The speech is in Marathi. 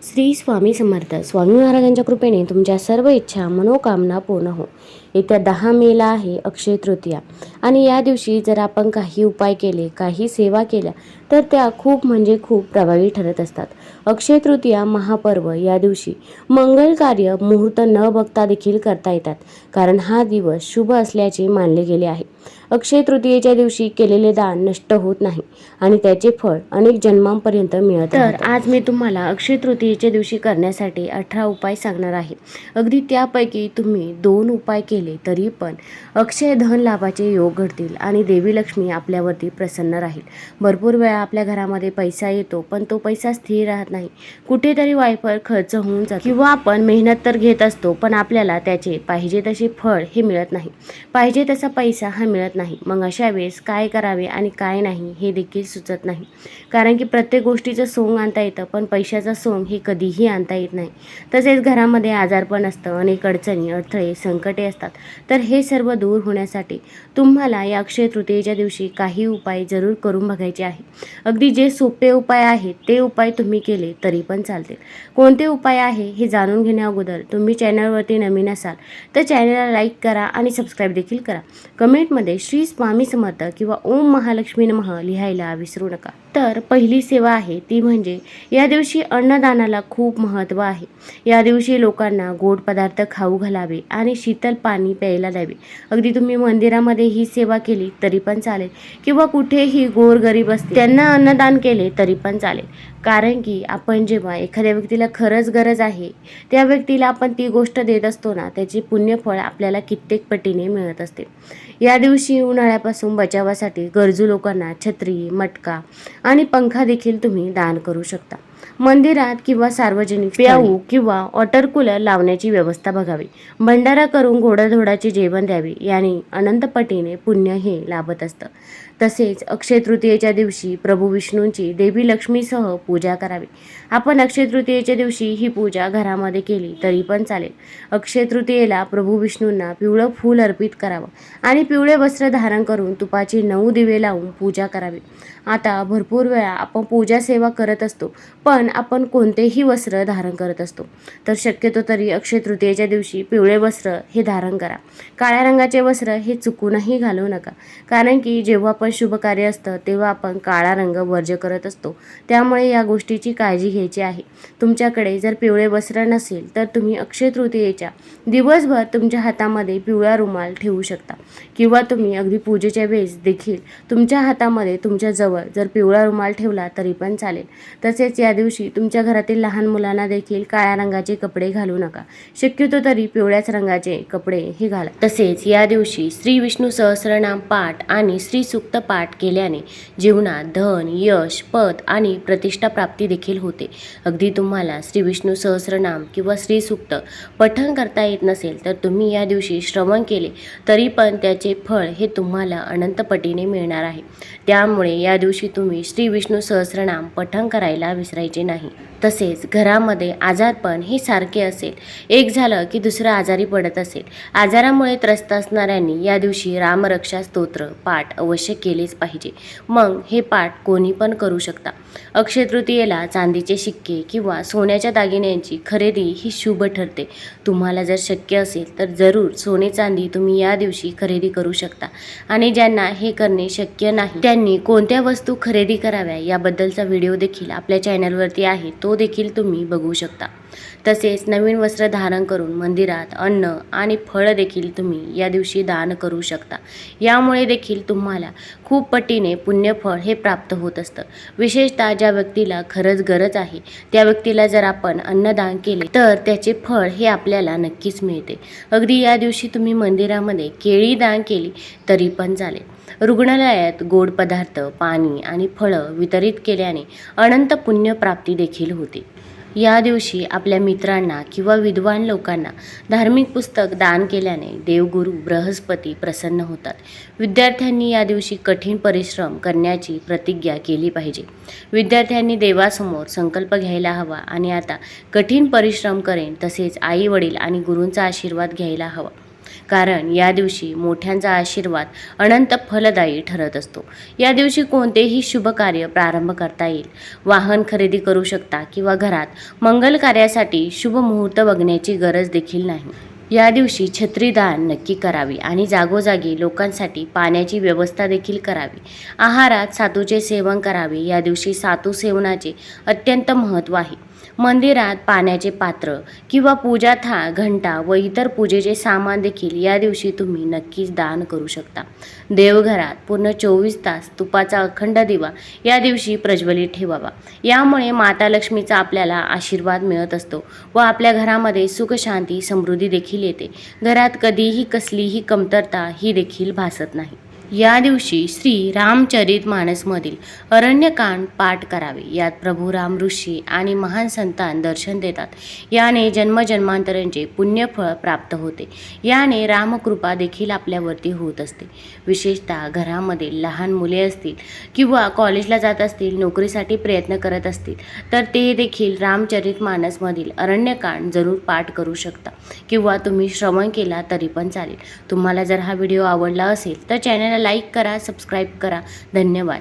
श्री स्वामी समर्थ. स्वामी महाराजांच्या कृपेने तुमच्या सर्व इच्छा मनोकामना पूर्ण हो. येत्या 10 मेला आहे अक्षय तृतीया आणि या दिवशी जर आपण काही उपाय केले, काही सेवा केल्या तर त्या खूप म्हणजे खूप प्रभावी ठरत असतात. अक्षय तृतीया महापर्व या दिवशी मंगल कार्य मुहूर्त न बघता देखील करता येतात, कारण हा दिवस शुभ असल्याचे मानले गेले आहे. अक्षय तृतीयेच्या दिवशी केलेले दान नष्ट होत नाही आणि त्याचे फळ अनेक जन्मांपर्यंत मिळत राहते. तर आज मी तुम्हाला अक्षय तृतीयेच्या दिवशी करण्यासाठी 18 उपाय सांगणार आहे. अगदी त्यापैकी तुम्ही 2 उपाय केले तरी पण अक्षय धन लाभाचे योग घडतील आणि देवी लक्ष्मी आपल्यावरती प्रसन्न राहील. भरपूर वेळा आपल्या घरामध्ये पैसा येतो, पण तो पैसा स्थिर राहत नाही. कुठेतरी वायफळ खर्च होऊन जातो किंवा आपण मेहनत तर घेत असतो, पण आपल्याला त्याचे पाहिजे तसे फळ हे मिळत नाही, पाहिजे तसा पैसा हा मिळत नाही. मग अशा वेळेस काय करावे आणि काय नाही हे देखील सुचत नाही, कारण की प्रत्येक गोष्टीचं सोंग आणता येतं, पण पैशाचं सोंग हे कधीही आणता येत नाही. तसेच घरामध्ये आजारपण असतं, अनेक अडचणी, अडथळे, संकटे असतात. तर हे सर्व दूर होण्यासाठी तुम्हाला या अक्षय तृतीयेच्या दिवशी काही उपाय जरूर करून बघायचे आहे. अगदी जे सोपे उपाय आहेत ते उपाय तुम्ही केले तरी पण चालतील. कोणते उपाय आहे हे जाणून घेण्या अगोदर तुम्ही चॅनलवरती नवीन असाल तर चॅनलला लाईक करा आणि सबस्क्राईब देखील करा. कमेंटमध्ये श्री स्वामी समर्थ किंवा ओम महालक्ष्मी नमः लिहायला विसरू नका. तर पहिली सेवा आहे ती म्हणजे या दिवशी अन्नदानाला खूप महत्त्व आहे. या दिवशी लोकांना गोड पदार्थ खाऊ घालावे आणि शीतल पाणी प्यायला द्यावे. अगदी तुम्ही मंदिरामध्ये ही सेवा केली तरी पण चालेल किंवा कुठेही गोरगरीब असतील त्यांना अन्नदान केले तरी पण चालेल, कारण की आपण जेव्हा एखाद्या व्यक्तीला खरंच गरज आहे त्या व्यक्तीला आपण ती गोष्ट देत असतो ना, त्याचे पुण्यफळ आपल्याला कित्येक पटीने मिळत असते. या दिवशी उन्हाळ्यापासून बचावासाठी गरजू लोकांना छत्री, मटका आणि पंखा देखील तुम्ही दान करू शकता. मंदिरात किंवा सार्वजनिक प्याऊ किंवा वॉटर कूलर लावण्याची व्यवस्था बघावी. भंडारा करून गोडाधोडाचे जेवण द्यावे, याने अनंत पटीने पुण्य हे लाभत असतं. तसेच अक्षय तृतीयेच्या दिवशी प्रभू विष्णूंची देवी लक्ष्मीसह पूजा करावी. आपण अक्षय तृतीयेच्या दिवशी ही पूजा घरामध्ये केली तरी पण चालेल. अक्षय तृतीयेला प्रभू विष्णूंना पिवळं फूल अर्पित करावं आणि पिवळे वस्त्र धारण करून तुपाचे 9 दिवे लावून पूजा करावी. आता भरपूर वेळा आपण पूजा सेवा करत असतो, पण आपण कोणतेही वस्त्र धारण करत असतो, तर शक्यतो तरी अक्षय तृतीयेच्या दिवशी पिवळे वस्त्र हे धारण करा. काळ्या रंगाचे वस्त्र हे चुकूनही घालू नका, कारण की जेव्हा आपण शुभ कार्य असतं तेव्हा आपण काळा रंग वर्ज्य करत असतो. त्यामुळे या गोष्टीची काळजी घ्यायची आहे. तुमच्याकडे जर पिवळे वस्त्र नसेल तर तुम्ही अक्षय तृतीयेच्या दिवसभर तुमच्या हातामध्ये पिवळा रुमाल ठेवू शकता किंवा तुम्ही अगदी पूजेच्या वेळेस देखील तुमच्या हातामध्ये तुमच्या जवळ जर पिवळा रुमाल ठेवला तरी पण चालेल. तसेच या दिवशी तुमच्या घरातील लहान मुलांना देखील काळ्या रंगाचे कपडे घालू नका, शक्यतो तरी पिवळ्याच रंगाचे कपडे हे घाला. तसेच या दिवशी श्री विष्णू सहस्रनाम पाठ आणि श्री सूक्त पाठ केल्याने जीवनात धन, यश, पद आणि प्रतिष्ठा प्राप्ती देखील होते. अगदी तुम्हाला श्री विष्णू सहस्रनाम किंवा श्री सूक्त पठण करता येत नसेल तर तुम्ही या दिवशी श्रवण केले तरी पण त्याचे फळ हे तुम्हाला अनंत पटीने मिळणार आहे. त्यामुळे या दिवशी तुम्ही श्री विष्णू सहस्रनाम पठण करायला विसरायचे नाही. तसेच घरामध्ये आजारपण हे सारखे असेल, एक झालं की दुसरं आजारी पडत असेल, आजारामुळे त्रस्त असणाऱ्यांनी या दिवशी रामरक्षा स्तोत्र पाठ अवश्य केलेच पाहिजे. मग हे पाठ कोणी पण करू शकता. अक्षय तृतीयेला चांदीचे शिक्के किंवा सोन्याच्या दागिन्यांची खरेदी ही शुभ ठरते. तुम्हाला जर शक्य असेल तर जरूर सोने चांदी तुम्ही या दिवशी खरेदी करू शकता. आणि ज्यांना हे करणे शक्य नाही त्यांनी कोणत्या वस्तू खरेदी कराव्या याबद्दलचा व्हिडिओ देखील आपल्या चॅनलवरती आहे, तो देखील तुम्ही बघू शकता. तसेच नवीन वस्त्र धारण करून मंदिरात अन्न आणि फळ देखील तुम्ही या दिवशी दान करू शकता. यामुळे देखील तुम्हाला खूप पटीने पुण्यफळ हे प्राप्त होत असतं. विशेषतः ज्या व्यक्तीला खरंच गरज आहे त्या व्यक्तीला जर आपण अन्नदान केले तर त्याचे फळ हे आपल्याला नक्कीच मिळते. अगदी या दिवशी तुम्ही मंदिरामध्ये केळी दान केली तरी पण चालेल. रुग्णालयात गोड पदार्थ, पाणी आणि फळं वितरित केल्याने अनंत पुण्यप्राप्ती देखील होते. या दिवशी आपल्या मित्रांना किंवा विद्वान लोकांना धार्मिक पुस्तक दान केल्याने देवगुरु बृहस्पती प्रसन्न होतात. विद्यार्थ्यांनी या दिवशी कठीण परिश्रम करण्याची प्रतिज्ञा केली पाहिजे. विद्यार्थ्यांनी देवासमोर संकल्प घ्यायला हवा आणि आता कठीण परिश्रम करेन, तसेच आई वडील आणि गुरूंचा आशीर्वाद घ्यायला हवा. कारण या दिवशी मोठ्यांचा आशीर्वाद अनंत फलदायी ठरत असतो. या दिवशी कोणतेही शुभ कार्य प्रारंभ करता येईल. वाहन खरेदी करू शकता किंवा घरात मंगल कार्यासाठी शुभ मुहूर्त बघण्याची गरज देखील नाही. या दिवशी छत्री दान नक्की करावी आणि जागोजागी लोकांसाठी पाण्याची व्यवस्था देखील करावी. आहारात सातूचे सेवन करावे. या दिवशी सातू सेवनाचे अत्यंत महत्त्व आहे. मंदिरात पाण्याचे पात्र किंवा पूजा थाळ, घंटा व इतर पूजेचे सामान देखील या दिवशी तुम्ही नक्कीच दान करू शकता. देवघरात पूर्ण 24 तास तुपाचा अखंड दिवा या दिवशी प्रज्वलित ठेवावा. यामुळे माता लक्ष्मीचा आपल्याला आशीर्वाद मिळत असतो व आपल्या घरामध्ये सुख, शांती, समृद्धी देखील येते. घरात कधीही कसलीही कमतरता ही देखील भासत नाही. या दिवशी श्री रामचरितमानसमधील अरण्यकांड पाठ करावे. यात प्रभू राम ऋषी आणि महान संतान दर्शन देतात. याने जन्मजन्मांतरांचे पुण्यफळ प्राप्त होते. याने रामकृपा देखील आपल्यावरती होत असते. विशेषतः घरामध्ये लहान मुले असतील किंवा कॉलेजला जात असतील, नोकरीसाठी प्रयत्न करत असतील तर ते देखील रामचरितमानसमधील अरण्यकांड जरूर पाठ करू शकता किंवा तुम्ही श्रवण केला तरी पण चालेल. तुम्हाला जर हा व्हिडिओ आवडला असेल तर चॅनलला लाईक करा, सबस्क्राईब करा. धन्यवाद.